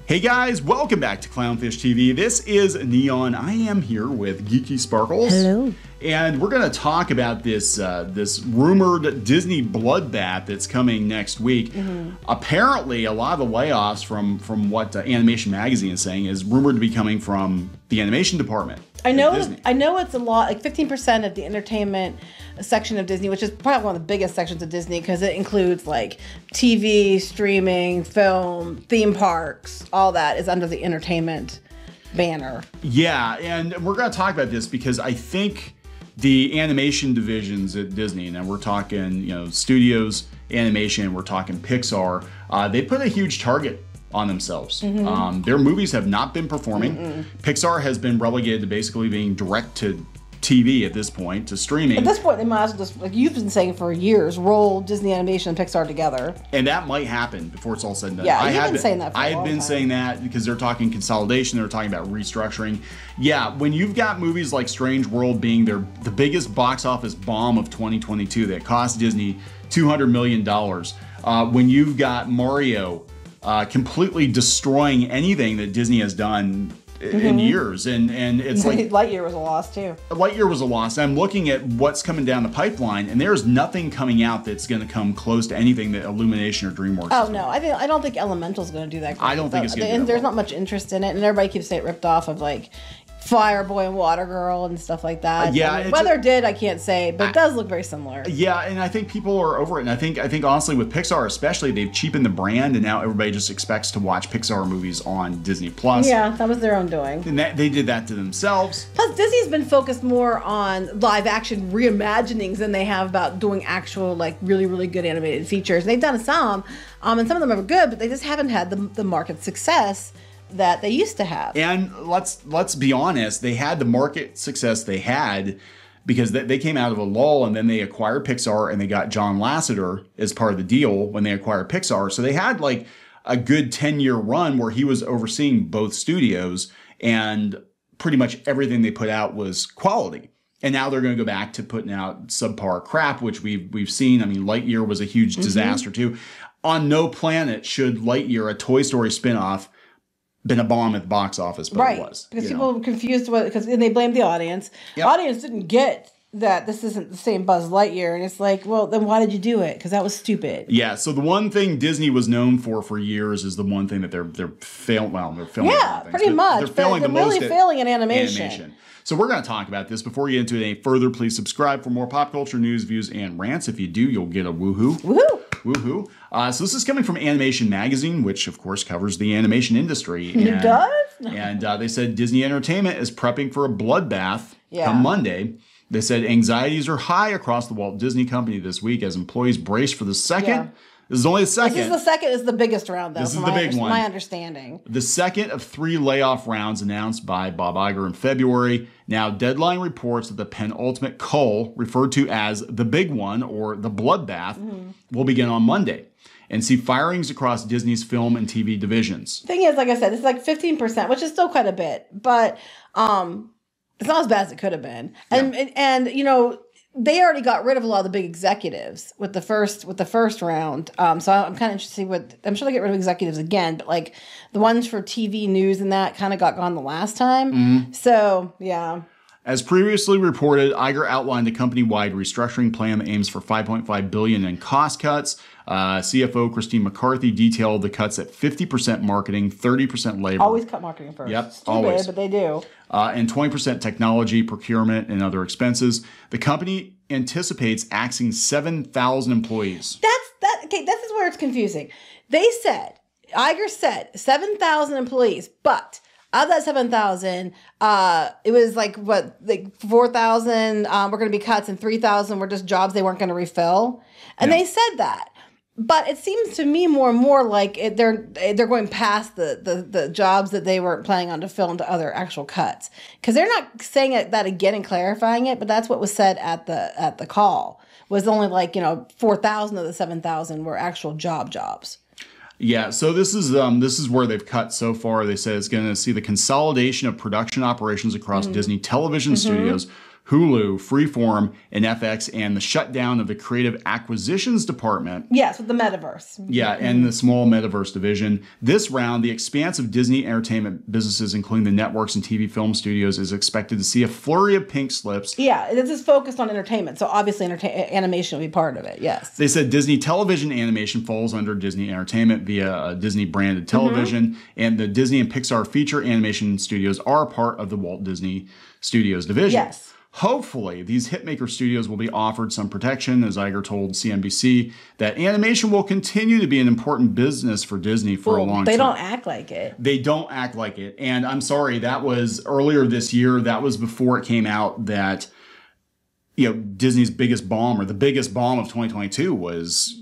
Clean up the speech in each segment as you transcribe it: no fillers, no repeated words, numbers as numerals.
Hey guys, welcome back to Clownfish TV. This is Neon. I am here with Geeky Sparkles. Hello. And we're going to talk about this this rumored Disney bloodbath that's coming next week. Apparently, a lot of the layoffs from what Animation Magazine is saying is rumored to be coming from the animation department. I know it's a lot, like 15% of the entertainment section of Disney, which is probably one of the biggest sections of Disney because it includes like TV, streaming, film, theme parks, all that is under the entertainment banner. Yeah, and we're going to talk about this because I think the animation divisions at Disney, and we're talking, studios, animation, we're talking Pixar, they put a huge target on themselves. Their movies have not been performing. Pixar has been relegated to basically being direct to TV at this point, to streaming. At this point, they might as well just, like you've been saying for years, roll Disney Animation and Pixar together. And that might happen before it's all said and done. Yeah, you've been saying that for a long time. I have been saying that because they're talking consolidation, they're talking about restructuring. Yeah, when you've got movies like Strange World being the biggest box office bomb of 2022 that cost Disney $200 million, when you've got Mario completely destroying anything that Disney has done in years, and it's like Lightyear was a loss too. Lightyear was a loss. I'm looking at what's coming down the pipeline, and there's nothing coming out that's going to come close to anything that Illumination or DreamWorks. Oh no, I don't think Elemental's going to do that. I don't think it's going to do that. There's not much interest in it, and everybody keeps saying it ripped off of like Fireboy and Water Girl and stuff like that. Yeah, whether it did, I can't say, but it does look very similar. Yeah, and I think people are over it, and I think honestly with Pixar especially, they've cheapened the brand, and now everybody just expects to watch Pixar movies on Disney Plus. Yeah, that was their own doing. And they did that to themselves. Plus, Disney's been focused more on live action reimaginings than they have about doing actual like really, really good animated features. They've done some, and some of them are good, but they just haven't had the market success that they used to have. And let's be honest, they had the market success they had because they came out of a lull, and then they acquired Pixar, and they got John Lasseter as part of the deal when they acquired Pixar. So they had like a good 10-year run where he was overseeing both studios, and pretty much everything they put out was quality. And now they're going to go back to putting out subpar crap, which we've seen. I mean, Lightyear was a huge disaster too. On no planet should Lightyear, a Toy Story spinoff, been a bomb at the box office, but it was. Because people were confused because they blamed the audience. The audience didn't get that this isn't the same Buzz Lightyear, and it's like, well, then why did you do it? Because that was stupid. Yeah. So the one thing Disney was known for years is the one thing that they're failing. Well, they're failing. Yeah, pretty much. They're failing the most. Really failing in animation. So we're going to talk about this. Before we get into it any further, please subscribe for more pop culture news, views, and rants. If you do, you'll get a woohoo. Woohoo! Woohoo. So this is coming from Animation Magazine, which of course covers the animation industry. It does? And they said Disney Entertainment is prepping for a bloodbath come Monday. They said anxieties are high across the Walt Disney Company this week as employees brace for the second. Yeah. This is only the second. This is the second. Is the biggest round, though. This is the big one. My understanding. The second of 3 layoff rounds announced by Bob Iger in February. Now, Deadline reports that the penultimate cull, referred to as the big one or the bloodbath, will begin on Monday and see firings across Disney's film and TV divisions. Thing is, like I said, it's like 15%, which is still quite a bit, but it's not as bad as it could have been. And they already got rid of a lot of the big executives with the first round. So I'm kind of interested I'm sure they get rid of executives again, but like the ones for TV news and that kind of got gone the last time. So yeah. As previously reported, Iger outlined a company-wide restructuring plan that aims for $5.5 billion in cost cuts. CFO Christine McCarthy detailed the cuts at 50% marketing, 30% labor. Always cut marketing first. Yep, Stupid, always. But they do. And 20% technology, procurement, and other expenses. The company anticipates axing 7,000 employees. Okay, this is where it's confusing. Iger said 7,000 employees, but of that 7,000, it was like 4,000 were going to be cuts and 3,000 were just jobs they weren't going to refill. And they said that. But it seems to me more and more like they're going past the jobs that they weren't planning on to fill into other actual cuts. Because they're not saying that again and clarifying it, but that's what was said at the call. Was only 4,000 of the 7,000 were actual jobs. Yeah, so this is where they've cut so far. They said it's going to see the consolidation of production operations across Disney television studios, Hulu, Freeform, and FX, and the shutdown of the creative acquisitions department. Yes, with the metaverse. Yeah, and the small metaverse division. This round, the expanse of Disney entertainment businesses, including the networks and TV film studios, is expected to see a flurry of pink slips. Yeah, this is focused on entertainment, so obviously animation will be part of it, yes. They said Disney television animation falls under Disney Entertainment via Disney branded television, and the Disney and Pixar feature animation studios are part of the Walt Disney Studios division. Yes. Hopefully, these hitmaker studios will be offered some protection, as Iger told CNBC, that animation will continue to be an important business for Disney for a long time. They don't act like it. They don't act like it. And I'm sorry, that was earlier this year. That was before it came out that, Disney's biggest bomb, or the biggest bomb of 2022 was,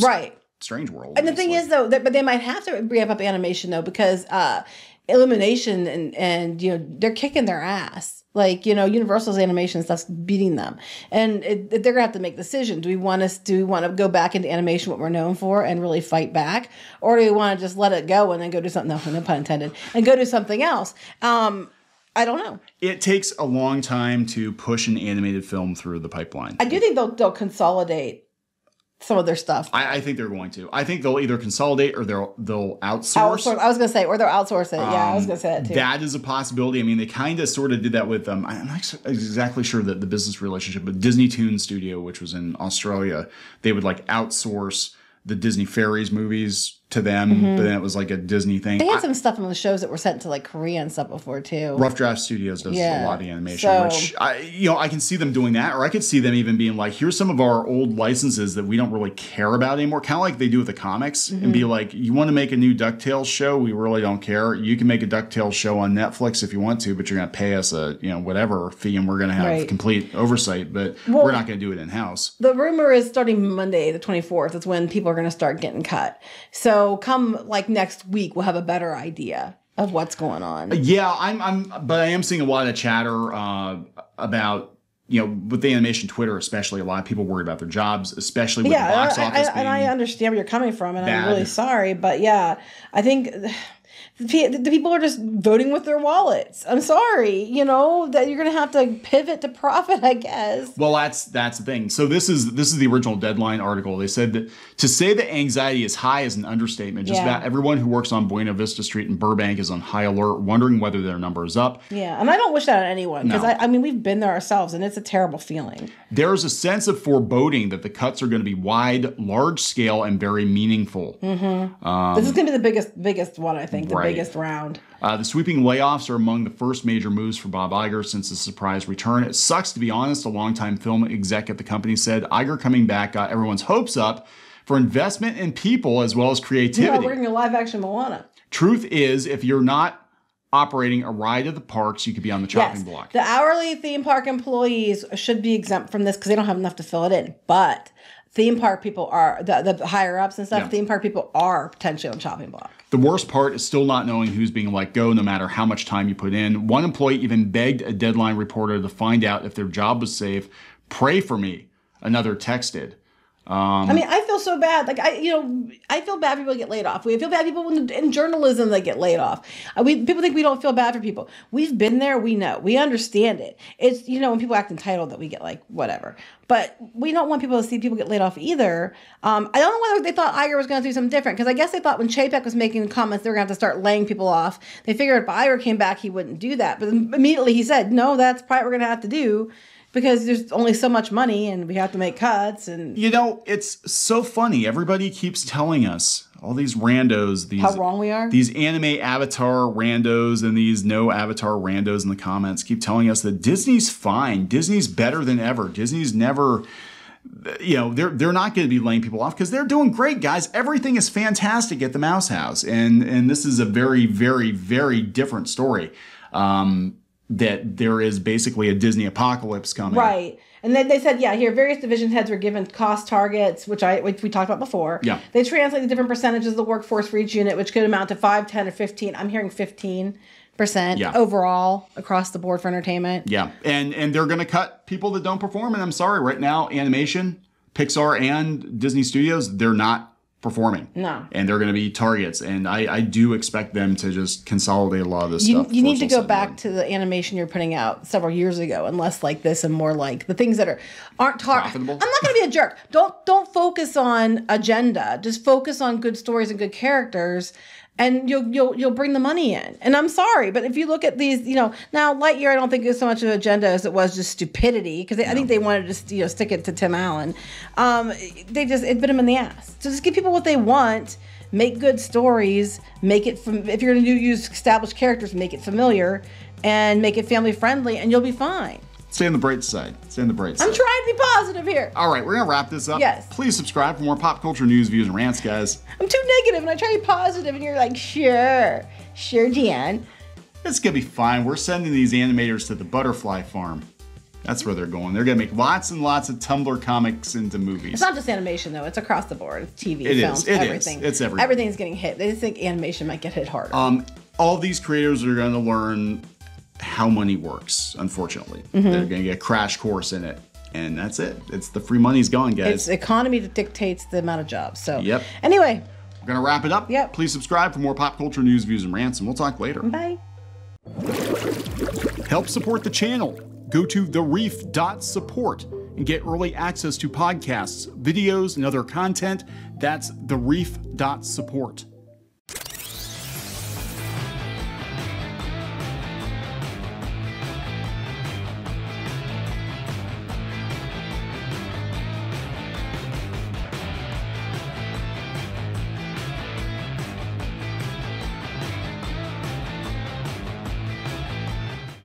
right. Strange World. And the thing is, though, but they might have to ramp up animation, though, because Illumination and they're kicking their ass. Like, Universal's animation stuff's beating them. And they're going to have to make decisions. Do we want to go back into animation, what we're known for, and really fight back? Or do we want to just let it go and then go do something, no pun intended, and go do something else? I don't know. It takes a long time to push an animated film through the pipeline. I do think they'll consolidate some of their stuff. I think they're going to. I think they'll either consolidate or they'll outsource. I was going to say, or they'll outsource it. Yeah, I was going to say that too. That is a possibility. I mean, they kind of sort of did that with I'm not exactly sure that the business relationship, but Disney Toon Studio, which was in Australia, they would outsource the Disney Fairies movies to them, but then it was like a Disney thing. They had some stuff on the shows that were sent to Korea and stuff before too. Rough Draft Studios does a lot of animation, which I can see them doing that, or I could see them even being like, here's some of our old licenses that we don't really care about anymore, kind of like they do with the comics, and be like, you want to make a new DuckTales show? We really don't care. You can make a DuckTales show on Netflix if you want to, but you're going to pay us a whatever fee, and we're going to have complete oversight, but we're not going to do it in house. The rumor is starting Monday, the 24th. It's when people are going to start getting cut. So come next week, we'll have a better idea of what's going on. Yeah, but I am seeing a lot of chatter about with the animation Twitter, especially a lot of people worried about their jobs, especially with the box office. And I understand where you're coming from, and I'm really sorry, but yeah, I think the people are just voting with their wallets. I'm sorry, that you're going to have to pivot to profit, I guess. Well, that's the thing. So this is the original Deadline article. They said that to say that anxiety is high is an understatement. Just about everyone who works on Buena Vista Street in Burbank is on high alert, wondering whether their number is up. Yeah, and I don't wish that on anyone, because I mean, we've been there ourselves, and it's a terrible feeling. There's a sense of foreboding that the cuts are going to be wide, large scale, and very meaningful. This is going to be the biggest one, I think. Biggest round. The sweeping layoffs are among the first major moves for Bob Iger since the surprise return. It sucks, to be honest, a longtime film exec at the company said. Iger coming back got everyone's hopes up for investment in people as well as creativity. Yeah, we're getting a live action Moana. Truth is, if you're not operating a ride at the parks, you could be on the chopping block. The hourly theme park employees should be exempt from this because they don't have enough to fill it in. But theme park people are, the higher ups and stuff, theme park people are potentially on chopping block. The worst part is still not knowing who's being let go, no matter how much time you put in. One employee even begged a Deadline reporter to find out if their job was safe. Pray for me, another texted. I mean, I feel so bad. I feel bad people get laid off. We feel bad people in journalism that get laid off. People think we don't feel bad for people. We've been there. We know. We understand it. It's, when people act entitled that we get whatever. But we don't want people to see people get laid off either. I don't know whether they thought Iger was going to do something different, because I guess they thought when Chapek was making comments they were going to have to start laying people off. They figured if Iger came back, he wouldn't do that. But immediately he said, no, that's probably what we're going to have to do, because there's only so much money and we have to make cuts. And it's so funny. Everybody keeps telling us, all these randos, how wrong we are. These anime avatar randos and these no avatar randos in the comments keep telling us that Disney's fine. Disney's better than ever. Disney's never, they're not going to be laying people off because they're doing great, guys. Everything is fantastic at the Mouse House. And this is a very, very, very different story. That there is basically a Disney apocalypse coming. Right. And then they said, here, various division heads were given cost targets, which we talked about before. Yeah. They translate the different percentages of the workforce for each unit, which could amount to 5, 10, or 15. I'm hearing 15% overall across the board for entertainment. Yeah. And they're going to cut people that don't perform. And I'm sorry, right now, animation, Pixar and Disney Studios, they're not performing. No. And they're going to be targets. And I do expect them to just consolidate a lot of this stuff. You need to go back to the animation you're putting out several years ago, and less like this and more like the things that aren't profitable. I'm not going to be a jerk. Don't focus on agenda. Just focus on good stories and good characters, and you'll bring the money in. And I'm sorry, but if you look at these, now Lightyear, I don't think it's so much of an agenda as it was just stupidity, because I think they wanted to stick it to Tim Allen. It bit him in the ass. So just give people what they want. Make good stories. Make it if you're going to use established characters, make it familiar, and make it family friendly, and you'll be fine. Stay on the bright side. Stay on the bright side. I'm trying to be positive here. All right, we're going to wrap this up. Yes. Please subscribe for more pop culture news, views, and rants, guys. I'm too negative, and I try to be positive, and you're like, sure, Dan. It's going to be fine. We're sending these animators to the Butterfly Farm. That's where they're going. They're going to make lots and lots of Tumblr comics into movies. It's not just animation, though. It's across the board. It's TV, films, It everything. is. It's everything. Everything's getting hit. They just think animation might get hit harder. All these creators are going to learn how money works, unfortunately. They're going to get a crash course in it. And that's it. It's the free money's gone, guys. It's the economy that dictates the amount of jobs. So, Yep. Anyway. We're going to wrap it up. Yep. Please subscribe for more pop culture news, views, and rants, and we'll talk later. Bye. Help support the channel. Go to thereef.support and get early access to podcasts, videos, and other content. That's thereef.support.